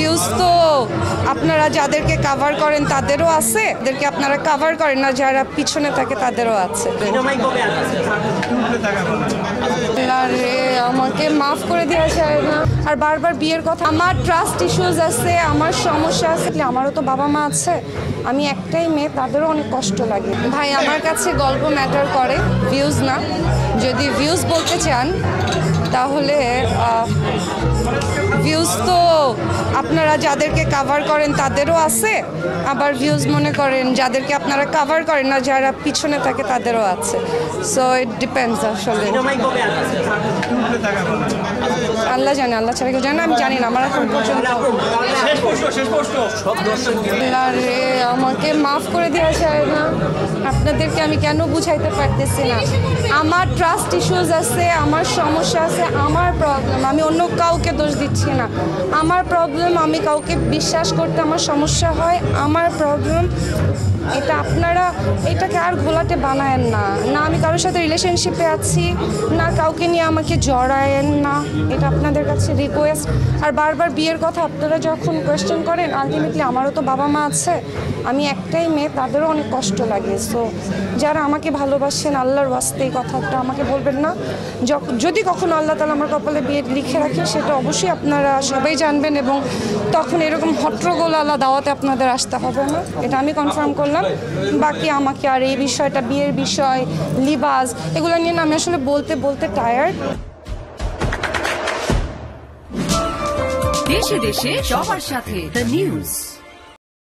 Views তো আপনারা যাদেরকে কভার করেন তাদেরও আছে, যাদেরকে আপনারা কভার করেন না যারা পিছনে থাকে তাদেরও আছে। আরে আমাকে মাফ করে দেওয়া যায় না। আর বারবার বিয়ের কথা, আমার ট্রাস্ট ইস্যুস আছে, আমার সমস্যা আছে। আমারও তো বাবা মা আছে, আমি একটাই মেয়ে, তাদেরও অনেক কষ্ট লাগে। ভাই আমার কাছে গল্প ম্যাটার করে, ভিউজ না। যদি ভিউজ বলতে চান তাহলে ভিউজ তো আপনারা যাদেরকে কভার করেন তাদেরও আছে, আবার ভিউজ মনে করেন যাদেরকে আপনারা কভার করেন না যারা পিছনে থাকে তাদেরও আছে। সো ইট ডিপেন্ডস আসলে। আল্লাহ জানে, আল্লাহ ছাড়া কেউ জানে। আমি জানি না, আমার এখন পর্যন্ত। আরে আমাকে মাফ করে দেওয়া যায় না। আপনাদেরকে আমি কেন বুঝাইতে পারতেছি না। আমার ট্রাস্ট ইস্যুস আছে, আমার সমস্যা আছে, আমার প্রবলেম। আমি অন্য কাউকে দোষ দিচ্ছি না, আমার প্রবলেম। আমি কাউকে বিশ্বাস করতে আমার সমস্যা হয়, আমার প্রবলেম। এটা আপনারা এটাকে আর ঘোলাটে বানায়েন না। না আমি কারোর সাথে রিলেশনশিপে আছি, না কাউকে নিয়ে আমাকে জড়ায়েন না, এটা আপনাদের কাছে রিকোয়েস্ট। আর বারবার বিয়ের কথা আপনারা যখন কোয়েশ্চেন করেন, আলটিমেটলি আমারও তো বাবা মা আছে, আমি একটাই মেয়ে, তাদেরও অনেক কষ্ট লাগে। সো যারা আমাকে ভালোবাসেন, আল্লাহর ওয়াস্তে এই কথাটা আমাকে বলবেন না। যদি কখনো আল্লাহ তাআলা আমার কপালে বিয়ে লিখে রাখে, সেটা অবশ্যই আপনারা সবাই জানবেন, এবং তখন এরকম হট্টগোলা দাওয়াতে আপনাদের আসতে হবে না, এটা আমি কনফার্ম করলাম। বাকি আমাকে আর এই বিষয়টা, বিয়ের বিষয়, লিবাস, এগুলো নিয়ে আমি আসলে বলতে বলতে টায়ার্ড। দেশে দেশে সবার সাথে দ্য নিউজ।